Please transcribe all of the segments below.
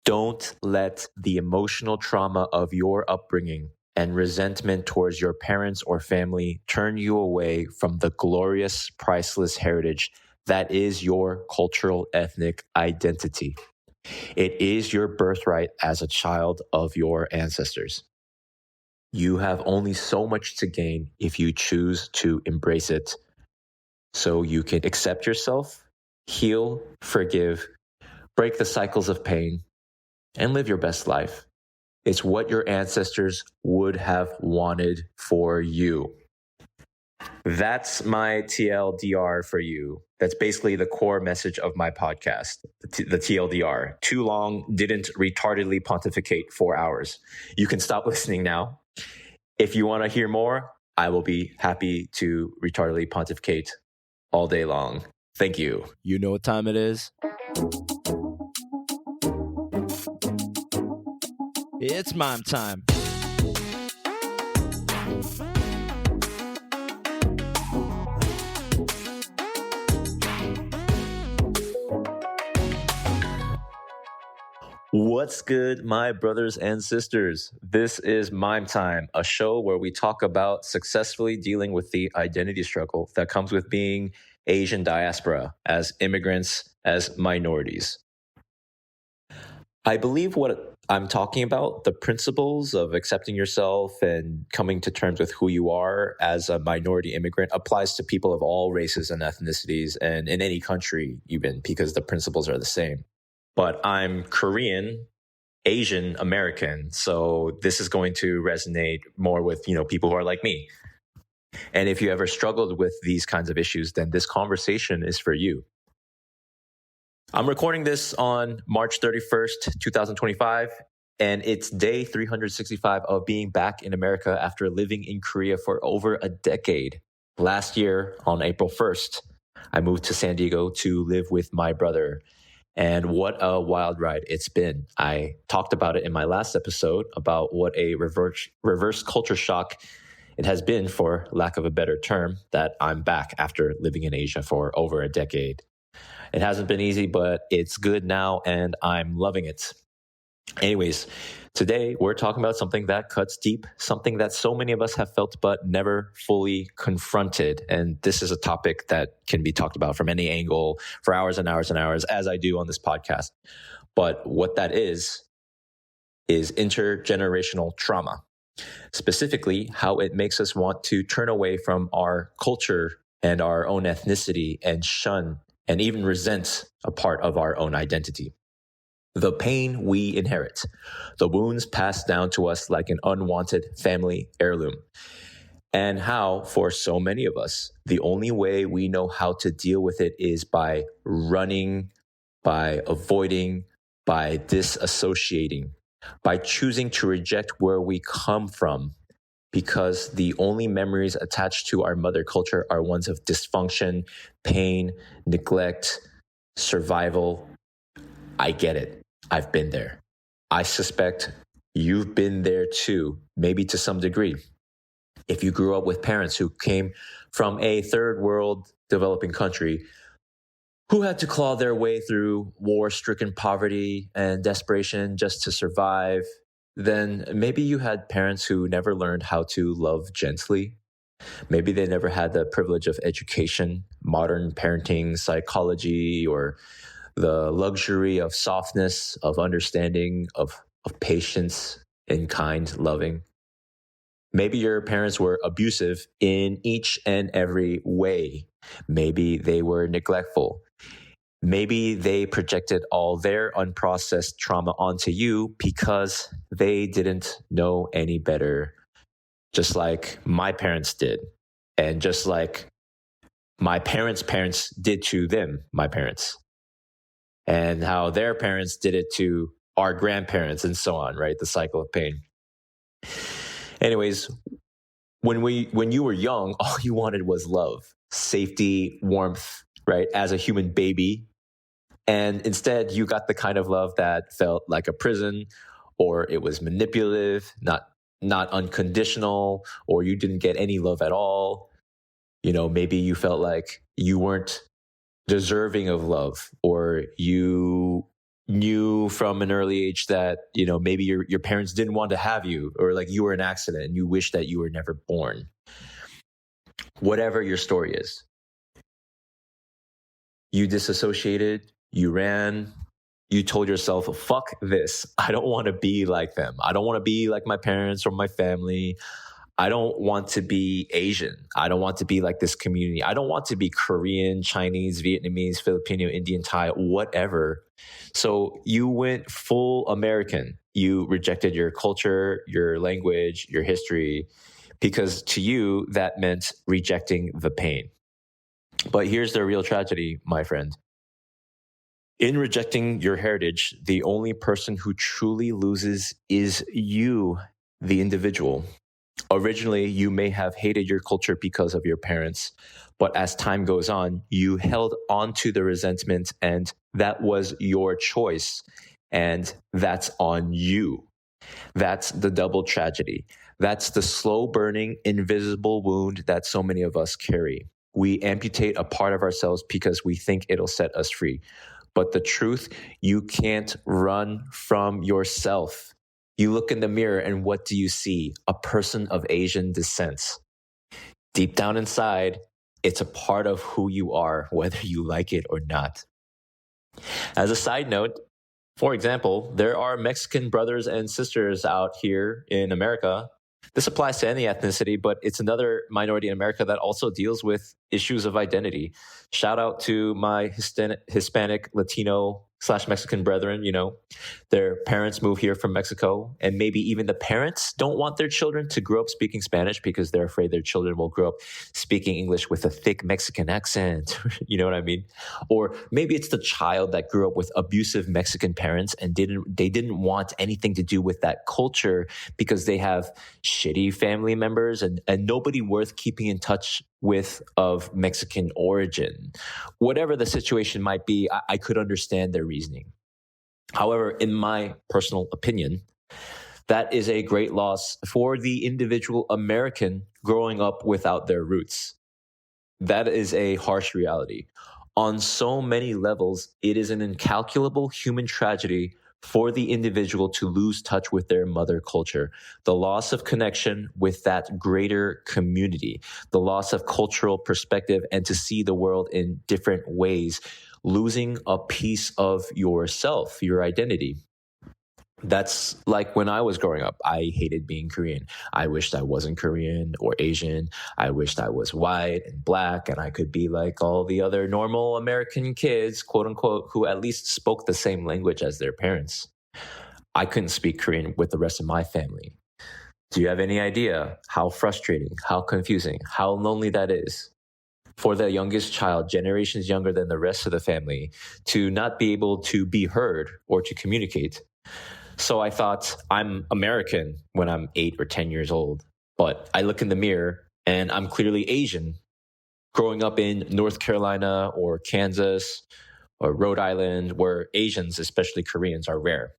Don't let the emotional trauma of your upbringing and resentment towards your parents or family turn you away from the glorious, priceless heritage that is your cultural ethnic identity. It is your birthright as a child of your ancestors. You have only so much to gain if you choose to embrace it, so you can accept yourself, heal, forgive, break the cycles of pain, and live your best life. It's what your ancestors would have wanted for you. That's my TLDR for you. That's basically the core message of my podcast, the TLDR. Too long, didn't retardedly pontificate 4 hours. You can stop listening now. If you want to hear more, I will be happy to retardedly pontificate all day long. Thank you. You know what time it is? It's MAIM time. What's good, my brothers and sisters? This is MAIM Time, a show where we talk about successfully dealing with the identity struggle that comes with being Asian diaspora, as immigrants, as minorities. I believe what I'm talking about, the principles of accepting yourself and coming to terms with who you are as a minority immigrant, applies to people of all races and ethnicities and in any country even, because the principles are the same. But I'm Korean, Asian American, so this is going to resonate more with, people who are like me. And if you ever struggled with these kinds of issues, then this conversation is for you. I'm recording this on March 31st, 2025, and it's day 365 of being back in America after living in Korea for over a decade. Last year, on April 1st, I moved to San Diego to live with my brother. And what a wild ride it's been. I talked about it in my last episode about what a reverse culture shock it has been, for lack of a better term, that I'm back after living in Asia for over a decade. It hasn't been easy, but it's good now and I'm loving it. Anyways, today we're talking about something that cuts deep, something that so many of us have felt but never fully confronted. And this is a topic that can be talked about from any angle for hours and hours and hours, as I do on this podcast. But what that is intergenerational trauma. Specifically, how it makes us want to turn away from our culture and our own ethnicity and shun and even resent a part of our own identity. The pain we inherit, the wounds passed down to us like an unwanted family heirloom, and how, for so many of us, the only way we know how to deal with it is by running, by avoiding, by disassociating, by choosing to reject where we come from, because the only memories attached to our mother culture are ones of dysfunction, pain, neglect, survival. I get it. I've been there. I suspect you've been there too, maybe to some degree. If you grew up with parents who came from a third world developing country who had to claw their way through war-stricken poverty and desperation just to survive, then maybe you had parents who never learned how to love gently. Maybe they never had the privilege of education, modern parenting, psychology, or the luxury of softness, of understanding, of patience and kind loving. Maybe your parents were abusive in each and every way. Maybe they were neglectful. Maybe they projected all their unprocessed trauma onto you because they didn't know any better, just like my parents did, and just like my parents' parents did to them, my parents, and how their parents did it to our grandparents and so on, right? The cycle of pain. Anyways, when you were young, all you wanted was love, safety, warmth, right? As a human baby. And instead, you got the kind of love that felt like a prison, or it was manipulative, not unconditional, or you didn't get any love at all. Maybe you felt like you weren't deserving of love, or you knew knew from an early age that, maybe your parents didn't want to have you, or like you were an accident and you wish that you were never born. Whatever your story is, you disassociated, you ran, you told yourself, fuck this. I don't want to be like them. I don't want to be like my parents or my family. I don't want to be Asian. I don't want to be like this community. I don't want to be Korean, Chinese, Vietnamese, Filipino, Indian, Thai, whatever. So you went full American. You rejected your culture, your language, your history, because to you, that meant rejecting the pain. But here's the real tragedy, my friend. In rejecting your heritage, the only person who truly loses is you, the individual. Originally, you may have hated your culture because of your parents, but as time goes on, you held on to the resentment, and that was your choice, and that's on you. That's the double tragedy. That's the slow burning, invisible wound that so many of us carry. We amputate a part of ourselves because we think it'll set us free. But the truth, you can't run from yourself. You look in the mirror and what do you see? A person of Asian descent. Deep down inside, it's a part of who you are, whether you like it or not. As a side note, for example, there are Mexican brothers and sisters out here in America. This applies to any ethnicity, but it's another minority in America that also deals with issues of identity. Shout out to my Hispanic, Latino / Mexican brethren. Their parents move here from Mexico, and maybe even the parents don't want their children to grow up speaking Spanish because they're afraid their children will grow up speaking English with a thick Mexican accent. You know what I mean? Or maybe it's the child that grew up with abusive Mexican parents and they didn't want anything to do with that culture because they have shitty family members and nobody worth keeping in touch with of Mexican origin. Whatever the situation might be, I could understand their reasoning. However, in my personal opinion, that is a great loss for the individual American growing up without their roots. That is a harsh reality. On so many levels, it is an incalculable human tragedy for the individual to lose touch with their mother culture, the loss of connection with that greater community, the loss of cultural perspective, and to see the world in different ways, losing a piece of yourself, your identity. That's like when I was growing up. I hated being Korean. I wished I wasn't Korean or Asian. I wished I was white and black and I could be like all the other normal American kids, quote unquote, who at least spoke the same language as their parents. I couldn't speak Korean with the rest of my family. Do you have any idea how frustrating, how confusing, how lonely that is? For the youngest child, generations younger than the rest of the family, to not be able to be heard or to communicate. So I thought, I'm American when I'm 8 or 10 years old, but I look in the mirror and I'm clearly Asian. Growing up in North Carolina or Kansas or Rhode Island, where Asians, especially Koreans, are rare.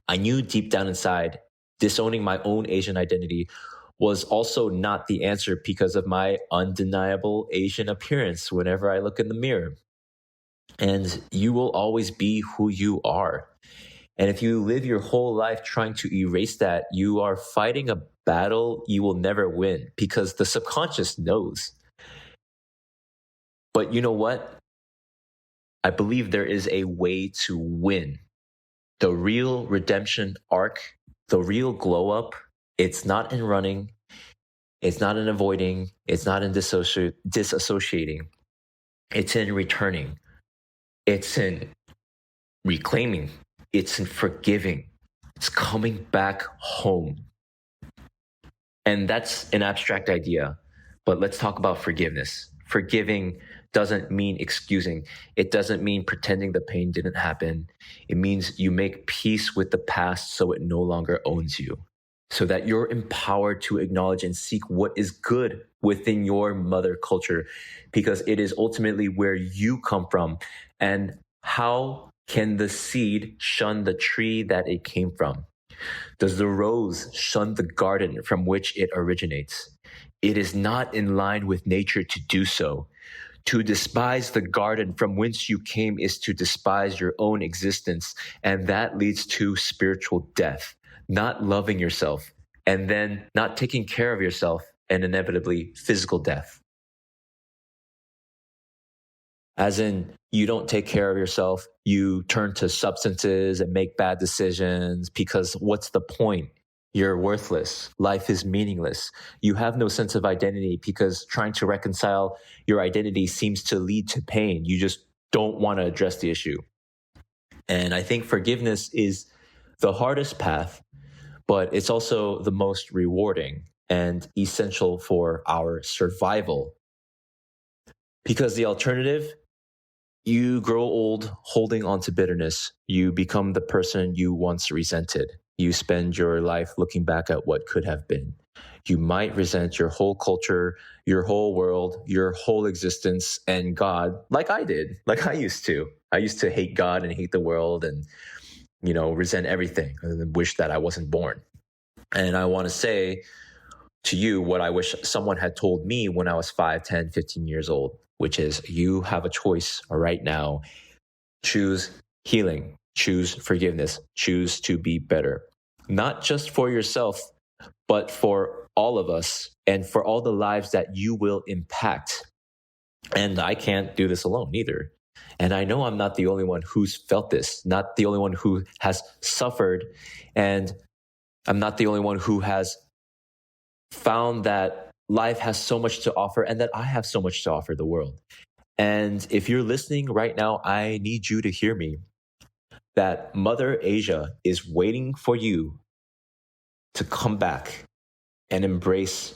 I knew deep down inside, disowning my own Asian identity was also not the answer because of my undeniable Asian appearance whenever I look in the mirror. And you will always be who you are. And if you live your whole life trying to erase that, you are fighting a battle you will never win because the subconscious knows. But you know what? I believe there is a way to win. The real redemption arc, the real glow up, it's not in running, it's not in avoiding, it's not in disassociating. It's in returning. It's in reclaiming. It's in forgiving. It's coming back home. And that's an abstract idea, but let's talk about forgiveness. Forgiving doesn't mean excusing. It doesn't mean pretending the pain didn't happen. It means you make peace with the past so it no longer owns you, so that you're empowered to acknowledge and seek what is good within your mother culture, because it is ultimately where you come from. And how can the seed shun the tree that it came from? Does the rose shun the garden from which it originates? It is not in line with nature to do so. To despise the garden from whence you came is to despise your own existence, and that leads to spiritual death, not loving yourself, and then not taking care of yourself, and inevitably physical death. As in, you don't take care of yourself, you turn to substances and make bad decisions because what's the point? You're worthless. Life is meaningless. You have no sense of identity because trying to reconcile your identity seems to lead to pain. You just don't want to address the issue. And I think forgiveness is the hardest path, but it's also the most rewarding and essential for our survival. Because the alternative, you grow old holding on to bitterness. You become the person you once resented. You spend your life looking back at what could have been. You might resent your whole culture, your whole world, your whole existence, and God, like I did, like I used to. I used to hate God and hate the world and, resent everything and wish that I wasn't born. And I want to say to you what I wish someone had told me when I was 5, 10, 15 years old, which is you have a choice right now. Choose healing, choose forgiveness, choose to be better. Not just for yourself, but for all of us and for all the lives that you will impact. And I can't do this alone either. And I know I'm not the only one who's felt this, not the only one who has suffered. And I'm not the only one who has found that life has so much to offer and that I have so much to offer the world. And if you're listening right now, I need you to hear me. That Mother Asia is waiting for you to come back and embrace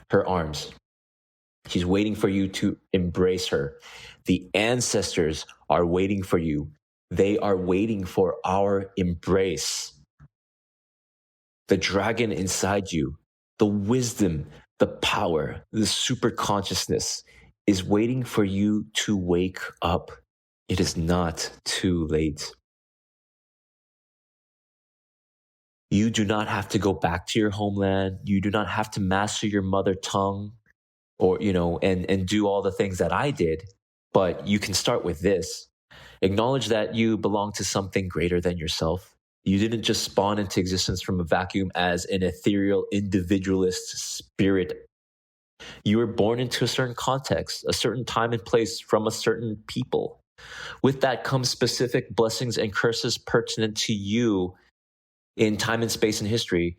her arms. She's waiting for you to embrace her. The ancestors are waiting for you. They are waiting for our embrace. The dragon inside you, the wisdom, the power, the super consciousness is waiting for you to wake up. It is not too late. You do not have to go back to your homeland. You do not have to master your mother tongue or, and do all the things that I did. But you can start with this. Acknowledge that you belong to something greater than yourself. You didn't just spawn into existence from a vacuum as an ethereal individualist spirit. You were born into a certain context, a certain time and place from a certain people. With that comes specific blessings and curses pertinent to you in time and space and history.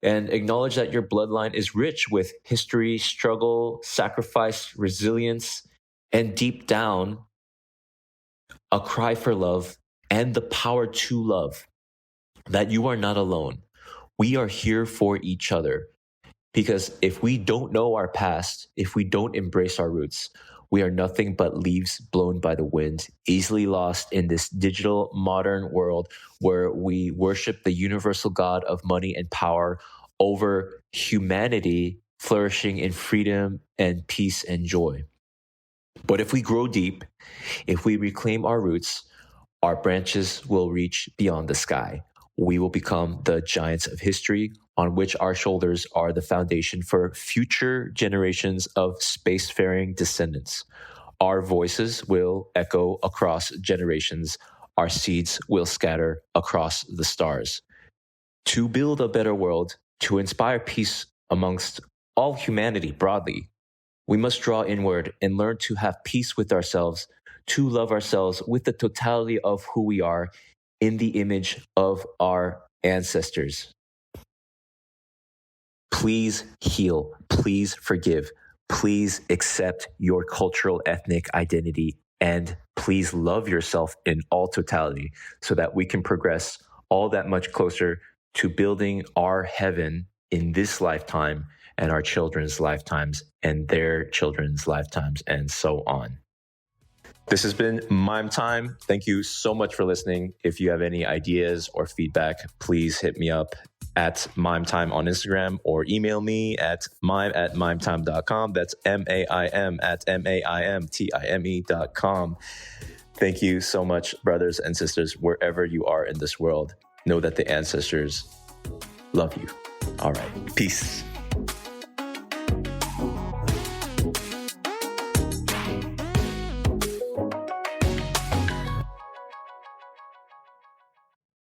And acknowledge that your bloodline is rich with history, struggle, sacrifice, resilience, and deep down, a cry for love and the power to love. That you are not alone. We are here for each other. Because if we don't know our past, if we don't embrace our roots, we are nothing but leaves blown by the wind, easily lost in this digital modern world where we worship the universal God of money and power over humanity flourishing in freedom and peace and joy. But if we grow deep, if we reclaim our roots, our branches will reach beyond the sky. We will become the giants of history on which our shoulders are the foundation for future generations of spacefaring descendants. Our voices will echo across generations. Our seeds will scatter across the stars. To build a better world, to inspire peace amongst all humanity broadly, we must draw inward and learn to have peace with ourselves, to love ourselves with the totality of who we are in the image of our ancestors. Please heal. Please forgive. Please accept your cultural ethnic identity and please love yourself in all totality so that we can progress all that much closer to building our heaven in this lifetime and our children's lifetimes and their children's lifetimes and so on. This has been MAIM Time. Thank you so much for listening. If you have any ideas or feedback, please hit me up at MAIM Time on Instagram or email me at maim@maimtime.com. That's MAIM@maimtime.com. Thank you so much, brothers and sisters, wherever you are in this world. Know that the ancestors love you. All right. Peace.